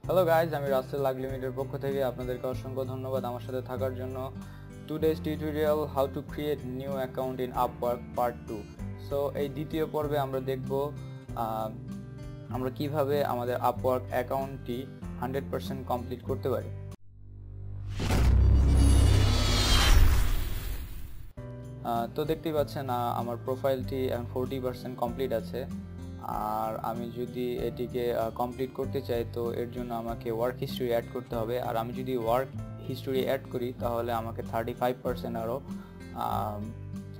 Hello guys, আমি রাসেল লাগ limited পক্ষ থেকে আপনাদেরকে অসংখ্য ধন্যবাদ আমার সাথে থাকার জন্য। Today's tutorial how to create new account in Upwork part 2। So এই দ্বিতীয় পর্বে আমরা দেখব আমরা কিভাবে আমাদের আপওয়ার্ক অ্যাকাউন্টটি 100% কমপ্লিট করতে পারি। তো দেখতেই পাচ্ছেন আমার প্রোফাইলটি এখন 40% কমপ্লিট আছে। আর আমি যদি এটিকে কমপ্লিট করতে চাই তো এর জন্য আমাকে ওয়ার্ক হিস্ট্রি অ্যাড করতে হবে। আর আমি যদি ওয়ার্ক হিস্ট্রি অ্যাড করি তাহলে আমাকে 35% আরও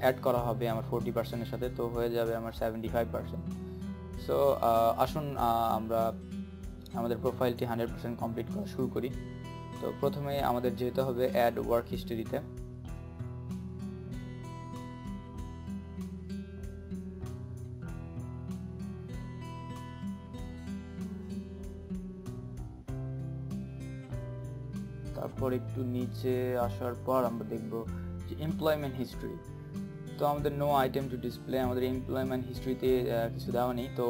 অ্যাড করা হবে আমার 40%-এর সাথে, তো হয়ে যাবে আমার 75%। সো আসুন আমরা আমাদের প্রোফাইলটি 100% কমপ্লিট করা শুরু করি। তো প্রথমে আমাদের যেতে হবে অ্যাড ওয়ার্ক হিস্ট্রিতে। তারপর একটু নিচে আসার পর আমরা দেখব যে এমপ্লয়মেন্ট হিস্ট্রি। তো আমাদের নো আইটেম টু ডিসপ্লে, আমাদের এমপ্লয়মেন্ট হিস্ট্রিতে কিছু দেওয়া নেই। তো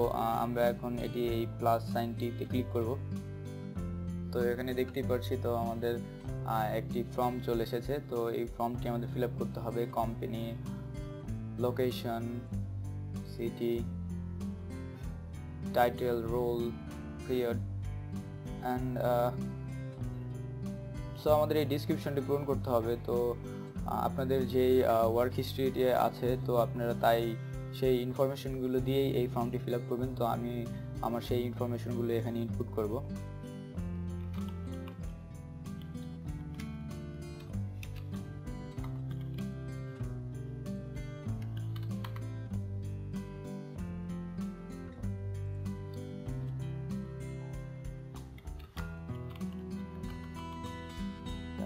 আমরা এখন এটি এই প্লাস সাইনটিতে ক্লিক করব। তো এখানে দেখতেই পাচ্ছি তো আমাদের একটি ফর্ম চলে এসেছে। তো এই ফর্মটি আমাদের ফিল আপ করতে হবে। Company, location, city, title, role, period and so আমাদের এই ডিসক্রিপশনটি পূরণ করতে হবে। তো আপনাদের যেই ওয়ার্ক হিস্ট্রিটি আছে তো আপনারা তাই সেই ইনফরমেশনগুলো দিয়েই এই ফর্মটি ফিল আপ করবেন। তো আমি আমার সেই ইনফরমেশনগুলো এখানে ইনপুট করব।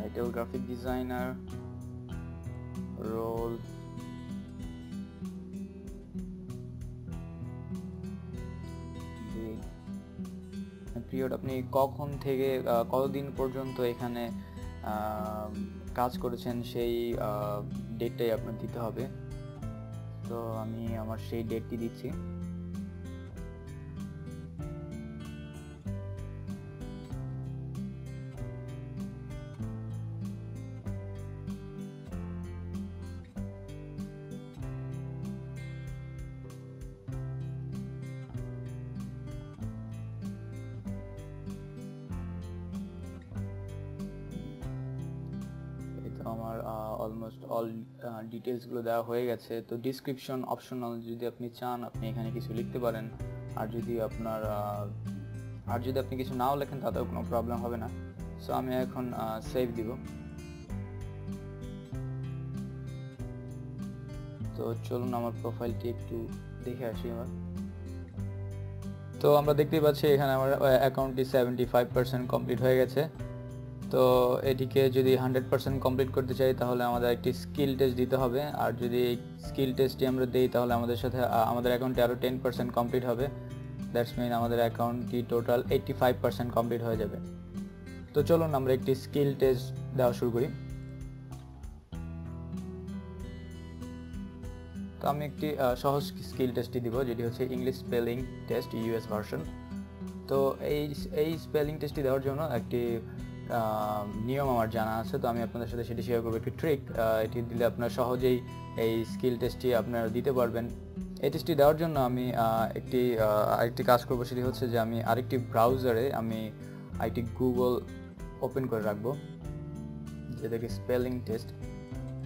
Title graphic designer, role, period, আপনি কখন থেকে কতদিন পর্যন্ত এখানে কাজ করেছেন সেই ডেটটাই আপনার দিতে হবে। তো আমি আমার সেই ডেটটি দিচ্ছি। আমার অলমোস্ট অল ডিটেলসগুলো দেওয়া হয়ে গেছে। তো ডিসক্রিপশন অপশনাল, যদি আপনি চান আপনি এখানে কিছু লিখতে পারেন। আর যদি আপনি কিছু নাও লেখেন তাতেও কোনো প্রবলেম হবে না। সো আমি এখন সেভ দিব। তো চলুন আমার প্রোফাইলটি একটু দেখে আসি এবার। তো আমরা দেখতেই পাচ্ছি এখানে আমার অ্যাকাউন্টটি 75% কমপ্লিট হয়ে গেছে। তো এটিকে যদি 100% কমপ্লিট করতে চাই তাহলে আমাদের একটি স্কিল টেস্ট দিতে হবে। আর যদি এই স্কিল টেস্টটি আমরা দিই তাহলে আমাদের অ্যাকাউন্টে আরও 10% কমপ্লিট হবে। দ্যাটস মিন আমাদের অ্যাকাউন্টটি টোটাল 85% কমপ্লিট হয়ে যাবে। তো চলুন আমরা একটি স্কিল টেস্ট দেওয়া শুরু করি। তো আমি একটি সহজ স্কিল টেস্টটি দিব, যেটি হচ্ছে English spelling test US version. তো এই স্পেলিং টেস্টটি দেওয়ার জন্য একটি নিয়ম আমার জানা আছে। তো আমি আপনাদের সাথে সেটি শেয়ার করবো, একটি ট্রিক। এটি দিলে আপনারা সহজেই এই স্কিল টেস্টটি আপনারা দিতে পারবেন। এই টেস্টটি দেওয়ার জন্য আমি আরেকটি কাজ করবো, সেটি হচ্ছে যে আমি আরেকটি ব্রাউজারে আরেকটি গুগল ওপেন করে রাখবো, যেটাকে স্পেলিং টেস্ট,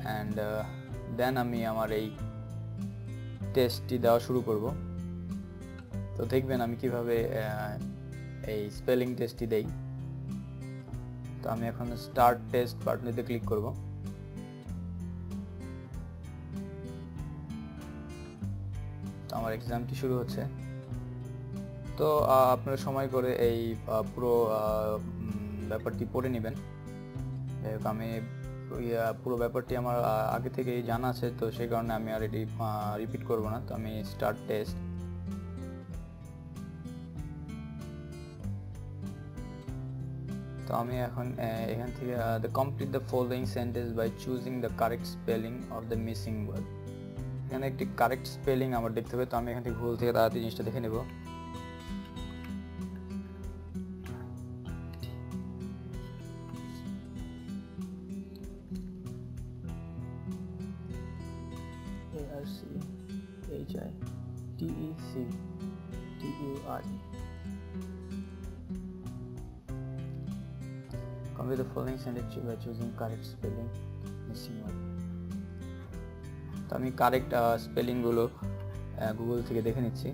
অ্যান্ড দেন আমি আমার এই টেস্টটি দেওয়া শুরু করব। তো দেখবেন আমি কিভাবে এই স্পেলিং টেস্টটি দেই। তো আমি এখন স্টার্ট টেস্ট বাটনেতে ক্লিক করব। তো আমার এক্সামটি শুরু হচ্ছে। তো আপনারা সময় করে এই পুরো ব্যাপারটি পড়ে নেবেন। আমি পুরো ব্যাপারটি আমার আগে থেকেই জানা আছে, তো সেই কারণে আমি আর এটি রিপিট করব না। তো আমি স্টার্ট টেস্ট। তো আমি এখন এখান থেকে complete the following sentence by choosing the correct spelling of the missing word. এখানে একটি কারেক্ট স্পেলিং আমার দেখতে হবে। তো আমি এখান থেকে ভুল থেকে তাড়াতাড়ি জিনিসটা দেখে নেব। CRCHITECTURE. Complete the following sentence by choosing correct spelling missing word. তো আমি কারেক্ট স্পেলিংগুলো গুগল থেকে দেখে নিচ্ছি।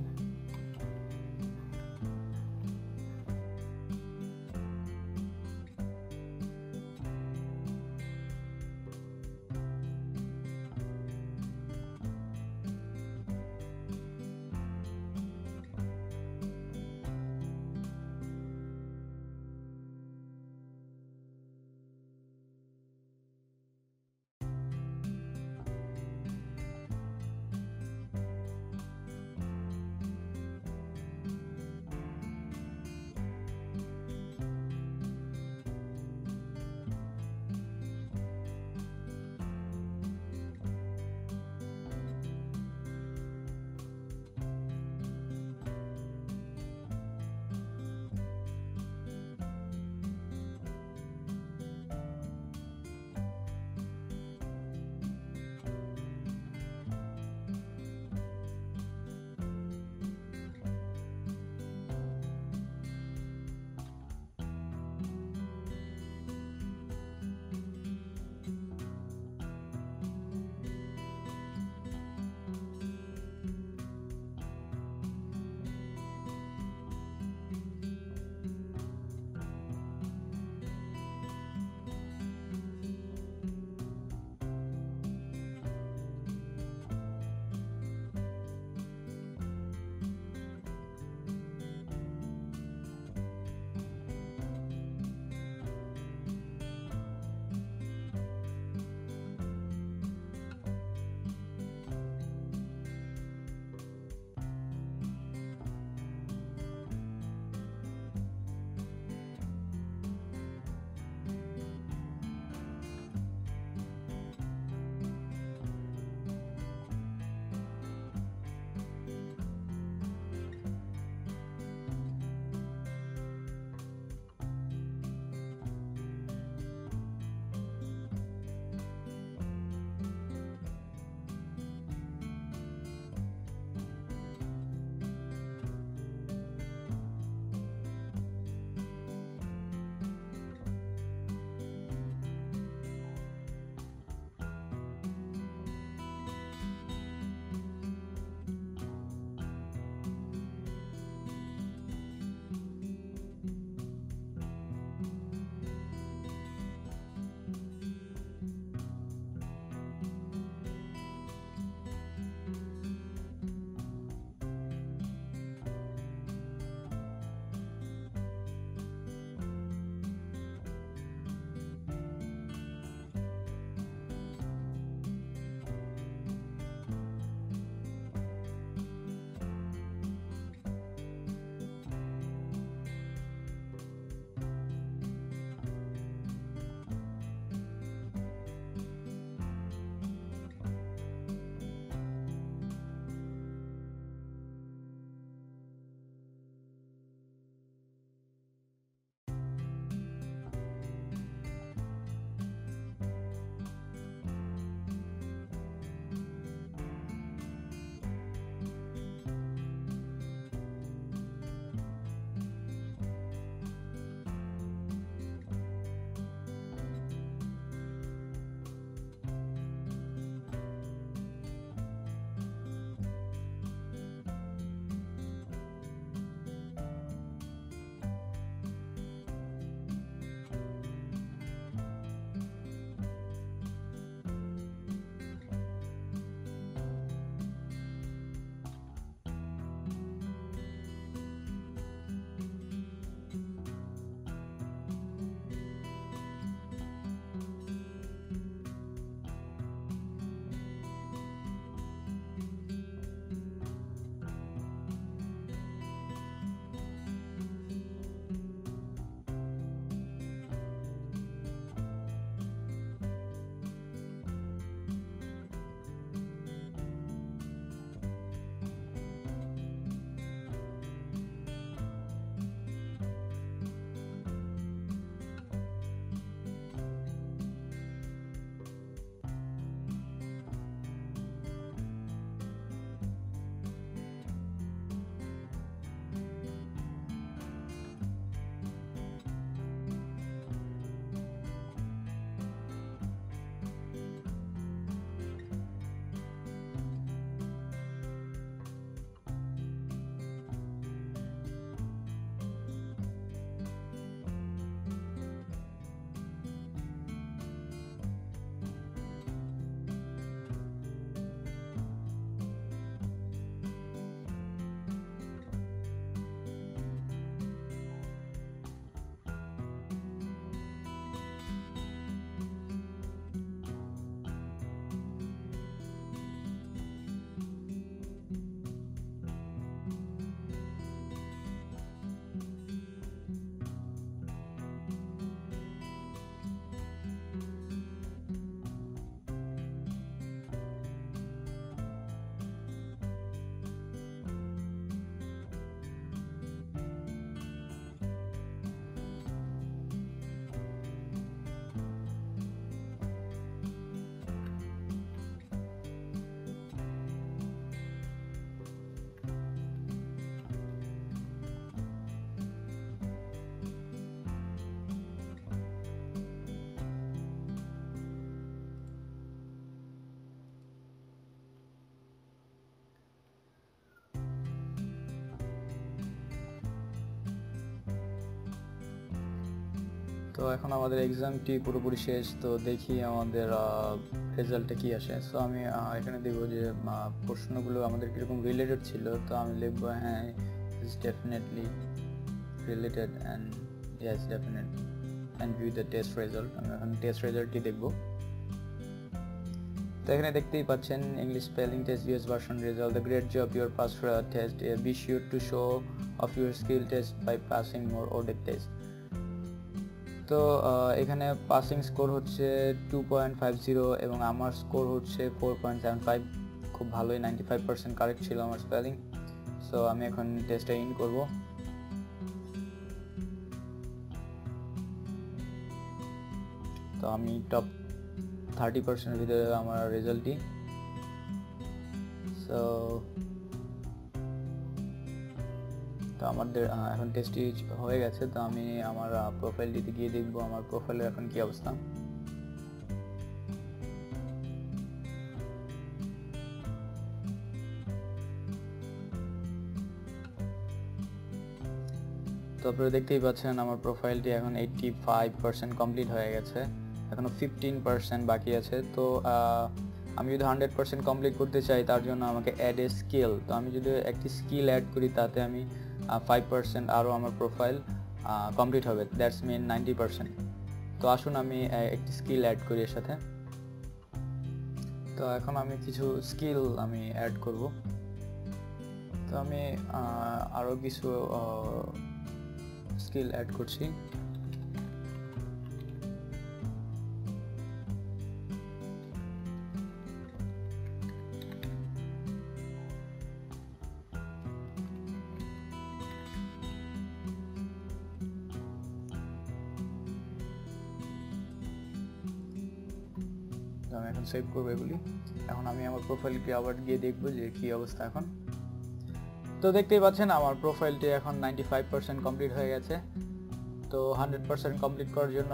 তো এখন আমাদের এক্সামটি পুরোপুরি শেষ, তো দেখি আমাদের রেজাল্টে কি আসে। সো আমি এখানে দেখব যে প্রশ্নগুলো আমাদের কীরকম রিলেটেড ছিল। তো আমি লিখব হ্যাঁ is definitely related and yes definitely and view the test result. আমি এখন টেস্ট রেজাল্টটি দেখব। তো এখানে দেখতেই পাচ্ছেন English spelling test US version result, the great job your pass test, be sure to show off your skill test by passing more worded test. তো এখানে পাসিং স্কোর হচ্ছে 2.50 এবং আমার স্কোর হচ্ছে 4.75, খুব ভালোই 95% কারেক্ট ছিল আমার স্পেলিং। সো আমি এখন টেস্টটা ইন করব। তো আমি টপ 30% ভিতরে আমার রেজাল্টটি। সো তো আমাদের এখন টেস্টটি হয়ে গেছে। তো আমি আমার প্রোফাইলটিতে গিয়ে দেখব আমার প্রোফাইলের এখন কি অবস্থা। তো আপনারা দেখতেই পাচ্ছেন আমার প্রোফাইলটি এখন 85% কমপ্লিট হয়ে গেছে, এখনো 15% বাকি আছে। তো আমি যদি 100% কমপ্লিট করতে চাই তার জন্য আমাকে অ্যাড এ স্কিল। তো আমি যদি একটি স্কিল অ্যাড করি তাতে আমি 5% আরও আমার প্রোফাইল কমপ্লিট হবে, দ্যাটস মিন 90%। তো আসুন আমি একটি স্কিল অ্যাড করি এর সাথে। তো এখন আমি কিছু স্কিল আমি অ্যাড করব। তো আমি আরও কিছু স্কিল অ্যাড করছি। আমি এখন সেভ করবো এগুলি। এখন আমি আমার প্রোফাইলটি আবার গিয়ে দেখবো যে কি অবস্থা এখন। তো দেখতেই পাচ্ছেন আমার প্রোফাইলটি এখন 95% কমপ্লিট হয়ে গেছে। তো 100% কমপ্লিট করার জন্য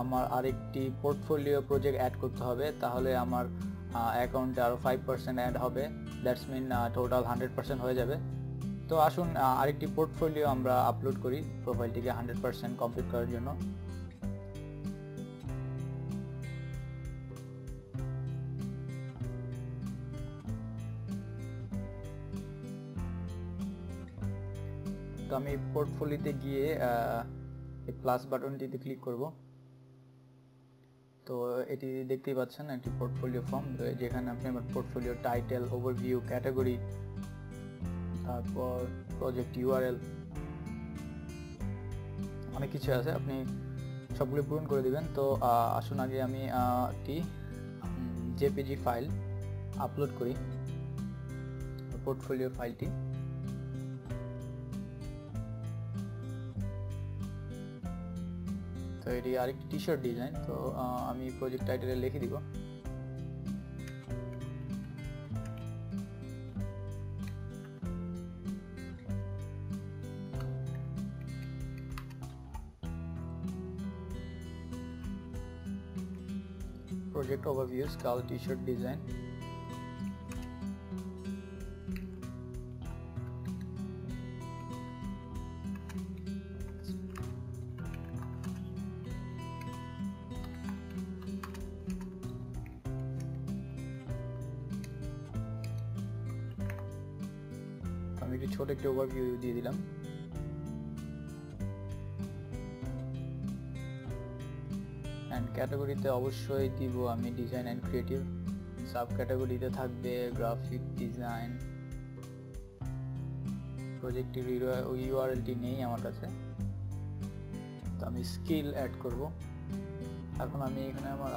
আমার আরেকটি পোর্টফোলিও প্রজেক্ট অ্যাড করতে হবে, তাহলে আমার অ্যাকাউন্টে আরও 5% অ্যাড হবে, দ্যাটস মিন টোটাল 100% হয়ে যাবে। তো আসুন আরেকটি পোর্টফোলিও আমরা আপলোড করি প্রোফাইলটিকে 100% কমপ্লিট করার জন্য। তো আমি পোর্টফোলিওতে গিয়ে এই প্লাস বাটনটিতে ক্লিক করব। তো এটি দেখতেই পাচ্ছেন একটি পোর্টফোলিও ফর্ম, যেখানে আপনি আমার পোর্টফোলিও টাইটেল, ওভারভিউ, ক্যাটাগরি, তারপর প্রজেক্ট ইউআরএল, অনেক কিছু আছে, আপনি সবগুলো পূরণ করে দিবেন। তো আসুন আগে আমি একটি জেপিজি ফাইল আপলোড করি, পোর্টফোলিও ফাইলটি। তো এটি আরেকটি টি শার্ট ডিজাইন। তো আমি প্রজেক্ট টাইটেলে লিখে দিব project overview skull t-shirt design। আমি একটু ছোট একটি ওভারভিউ দিয়ে দিলাম। অ্যান্ড ক্যাটাগরিতে অবশ্যই দিব আমি ডিজাইন অ্যান্ড ক্রিয়েটিভ, সাব ক্যাটাগরিতে থাকবে গ্রাফিক ডিজাইন। প্রজেক্টের ইউআরএলটি নেই আমার কাছে, তো আমি স্কিল অ্যাড করব। এখন আমি এখানে আমার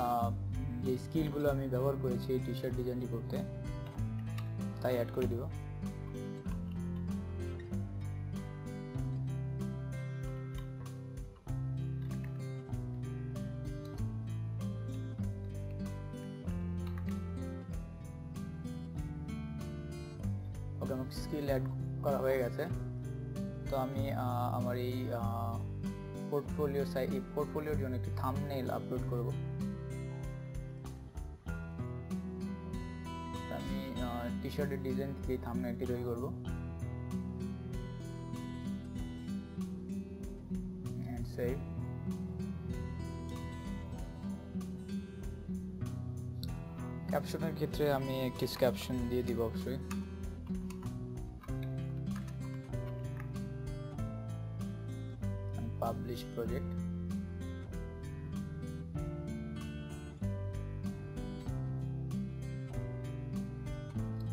যে স্কিলগুলো আমি ব্যবহার করেছি এই টি শার্ট ডিজাইনটি করতে, তাই অ্যাড করে দিব। ওকে, আমার স্কিল অ্যাড করা হয়ে গেছে। তো আমি আমার এই পোর্টফোলিওর জন্য একটি থাম্বনেইল আপলোড করব। আমি টি শার্টের ডিজাইন থেকে থাম্বনেইলটি তৈরি করব and save। ক্যাপশনের ক্ষেত্রে আমি একটি ক্যাপশন দিয়ে দিব অবশ্যই। Publish project.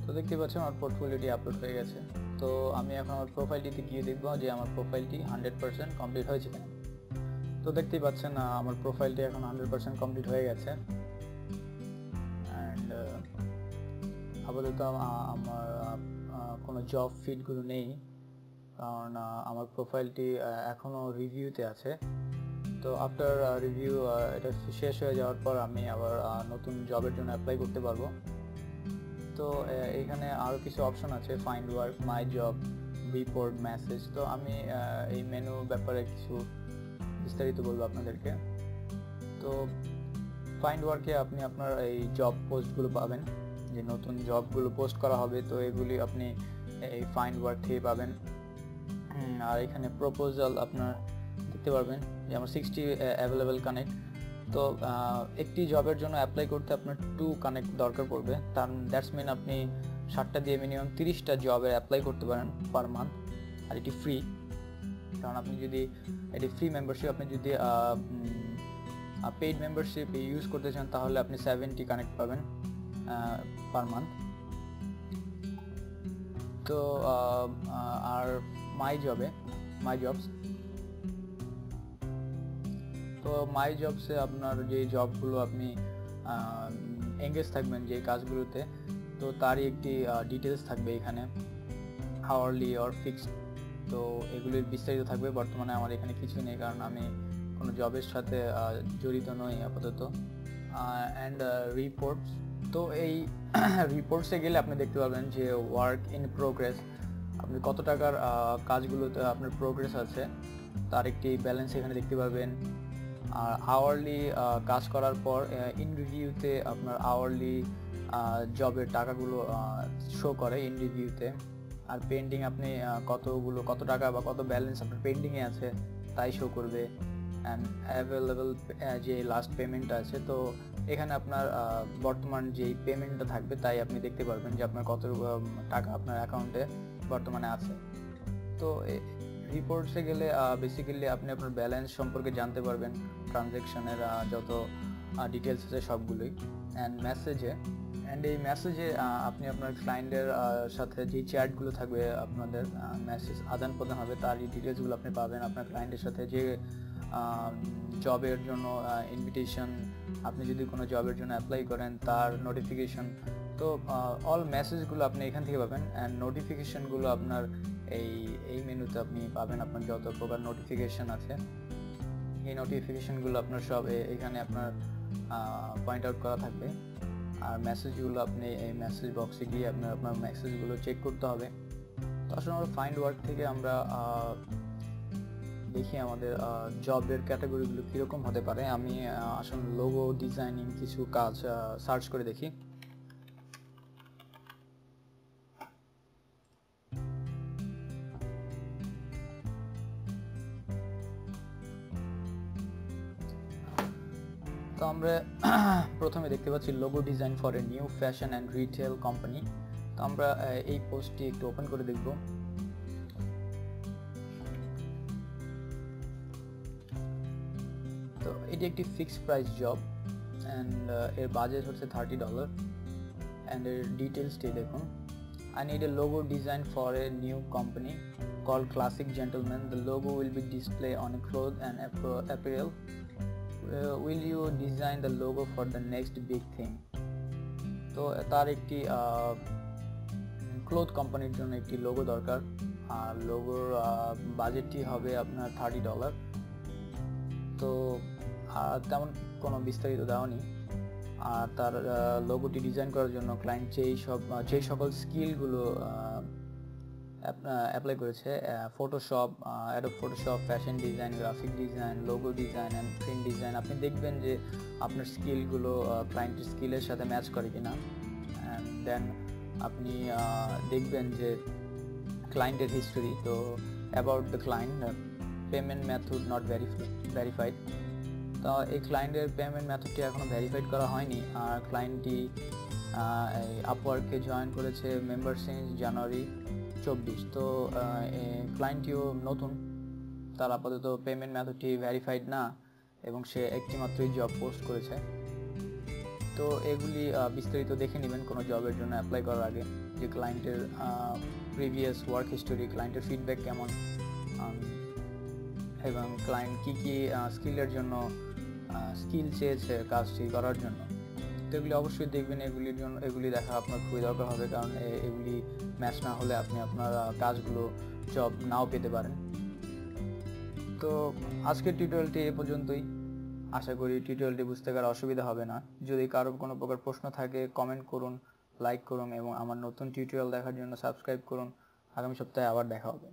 তো দেখতে পাচ্ছেন আমার পোর্টফোলিওটি আপলোড হয়ে গেছে। তো আমি এখন আমার প্রোফাইলটিতে গিয়ে দেখব যে আমার প্রোফাইলটি 100% কমপ্লিট হয়েছে কিনা। তো দেখতেই পাচ্ছেন আমার প্রোফাইলটি এখন 100% কমপ্লিট হয়ে গেছে। অ্যান্ড আপাতত আমার কোনো জব ফিডগুলো নেই, কারণ আমার প্রোফাইলটি এখনও রিভিউতে আছে। তো আফটার রিভিউ এটা শেষ হয়ে যাওয়ার পর আমি আবার নতুন জবের জন্য অ্যাপ্লাই করতে পারবো। তো এখানে আরও কিছু অপশন আছে, find work, my job, report, message. তো আমি এই মেনু ব্যাপারে কিছু বিস্তারিত বলবো আপনাদেরকে। তো ফাইন্ড ওয়ার্কে আপনি আপনার এই জব পোস্টগুলো পাবেন, যে নতুন জবগুলো পোস্ট করা হবে, তো এগুলি আপনি এই ফাইন্ড ওয়ার্ক থেকে পাবেন। আর এখানে প্রপোজাল আপনার দেখতে পারবেন যে আমার 60 অ্যাভেলেবেল কানেক্ট। তো একটি জবের জন্য অ্যাপ্লাই করতে আপনার 2 কানেক্ট দরকার পড়বে। দ্যাটস মিন আপনি 60টা দিয়ে মিনিমাম 30টা জবের অ্যাপ্লাই করতে পারেন পার মান্থ। আর এটি ফ্রি, কারণ আপনি যদি এটি ফ্রি মেম্বারশিপ, আপনি যদি পেইড মেম্বারশিপ ইউজ করতে চান তাহলে আপনি 70 কানেক্ট পাবেন পার মান্থ। তো আর মাই জবস, তো মাই জবসে আপনার যে জবগুলো আপনি এঙ্গেজ থাকবেন যে কাজগুলোতে, তো তারই একটি ডিটেলস থাকবে এখানে, আওয়ারলি অর ফিক্সড। তো এগুলির বিস্তারিত থাকবে। বর্তমানে আমার এখানে কিছুই নেই, কারণ আমি কোনো জবের সাথে জড়িত নই আপাতত। অ্যান্ড রিপোর্টস, তো এই রিপোর্টসে গেলে আপনি দেখতে পাবেন যে ওয়ার্ক ইন প্রোগ্রেস, আপনি কত টাকার কাজগুলোতে আপনার প্রোগ্রেস আছে তার একটি ব্যালেন্স এখানে দেখতে পারবেন। আর আওয়ারলি কাজ করার পর ইন রিভিউতে আপনার আওয়ারলি জবের টাকাগুলো শো করে ইন রিভিউতে। আর পেন্ডিং আপনি কত টাকা বা কত ব্যালেন্স আপনার পেন্ডিংয়ে আছে তাই শো করবে। অ্যান্ড অ্যাভেলেবল যে লাস্ট পেমেন্টটা আছে, তো এখানে আপনার বর্তমান যেই পেমেন্টটা থাকবে তাই আপনি দেখতে পারবেন যে আপনার কত টাকা আপনার অ্যাকাউন্টে বর্তমানে আছে। তো রিপোর্টসে গেলে বেসিক্যালি আপনি আপনার ব্যালেন্স সম্পর্কে জানতে পারবেন, ট্রানজ্যাকশনের যত ডিটেলস আছে সবগুলোই। অ্যান্ড এই মেসেজে আপনি আপনার ক্লায়েন্টের সাথে যে চ্যাটগুলো থাকবে, আপনাদের মেসেজ আদান প্রদান হবে, তার এই ডিটেলসগুলো আপনি পাবেন। আপনার ক্লায়েন্টের সাথে যে জবের জন্য ইনভিটেশন, আপনি যদি কোনো জবের জন্য অ্যাপ্লাই করেন তার নোটিফিকেশন, তো অল মেসেজগুলো আপনি এখান থেকে পাবেন। অ্যান্ড নোটিফিকেশনগুলো আপনার এই মেনুতে আপনি পাবেন। আপনার যত প্রকার নোটিফিকেশন আছে এই নোটিফিকেশনগুলো আপনার সব এখানে আপনার পয়েন্ট আউট করা থাকবে। আর মেসেজগুলো আপনি এই মেসেজ বক্সে গিয়ে আপনার মেসেজগুলো চেক করতে হবে। তো আসলে আমরা ফাইন্ড ওয়ার্ক থেকে আমরা দেখি আমাদের জবের ক্যাটাগরিগুলো কীরকম হতে পারে। আমি আসলে লোগো ডিজাইনিং কিছু কাজ সার্চ করে দেখি। তো আমরা প্রথমে দেখতে পাচ্ছি logo design for a new fashion and retail company. তো আমরা এই পোস্টটি একটু ওপেন করে দেখব। তো এটি একটি ফিক্সড প্রাইস জব অ্যান্ড এর বাজেট হচ্ছে $30 অ্যান্ড এর ডিটেলসটি দেখুন। I need a logo design for a new company called Classic Gentleman. The logo will be displayed on a cloth and apparel. Will you design the logo for the next big thing? তো তার একটি cloth কোম্পানির জন্য একটি logo দরকার, আর লোগোর বাজেটটি হবে আপনার $30। তো তেমন কোনো বিস্তারিত দেওয়া নেই। আর তার লোগোটি ডিজাইন করার জন্য ক্লায়েন্ট যেই সকল স্কিলগুলো অ্যাপ্লাই করেছে, Photoshop, Adobe Photoshop, fashion design, graphic design, logo design and print design, আপনি দেখবেন যে আপনার স্কিলগুলো ক্লায়েন্টের স্কিলের সাথে ম্যাচ করে কিনা। অ্যান্ড দেন আপনি দেখবেন যে ক্লায়েন্টের হিস্টোরি। তো about the client, payment method not verified. তো এই ক্লায়েন্টের পেমেন্ট মেথডটি এখনও ভেরিফাইড করা হয়নি, আর ক্লায়েন্টটি এই আপওয়ার্কে জয়েন করেছে মেম্বার সিন্স জানুয়ারি 24। তো ক্লায়েন্টটিও নতুন, তার আপাতত পেমেন্ট মেথডটি ভেরিফাইড না এবং সে একটিমাত্রই জব পোস্ট করেছে। তো এগুলি বিস্তারিত দেখে নেবেন কোনো জবের জন্য অ্যাপ্লাই করার আগে, যে ক্লায়েন্টের প্রিভিয়াস ওয়ার্ক হিস্টোরি, ক্লায়েন্টের ফিডব্যাক কেমন, এবং ক্লায়েন্ট কী কী স্কিলের জন্য স্কিল চেয়েছে কাজটি করার জন্য। তো এগুলি অবশ্যই দেখবেন, এগুলি দেখা আপনার খুবই দরকার হবে, কারণ এগুলি ম্যাচ না হলে আপনি আপনার কাজগুলো জব নাও পেতে পারেন। তো আজকের টিউটোরিয়ালটি এ পর্যন্তই। আশা করি টিউটোরিয়ালটি বুঝতে কারো অসুবিধা হবে না। যদি কারো কোনো প্রকার প্রশ্ন থাকে কমেন্ট করুন, লাইক করুন এবং আমার নতুন টিউটোরিয়াল দেখার জন্য সাবস্ক্রাইব করুন। আগামী সপ্তাহে আবার দেখা হবে।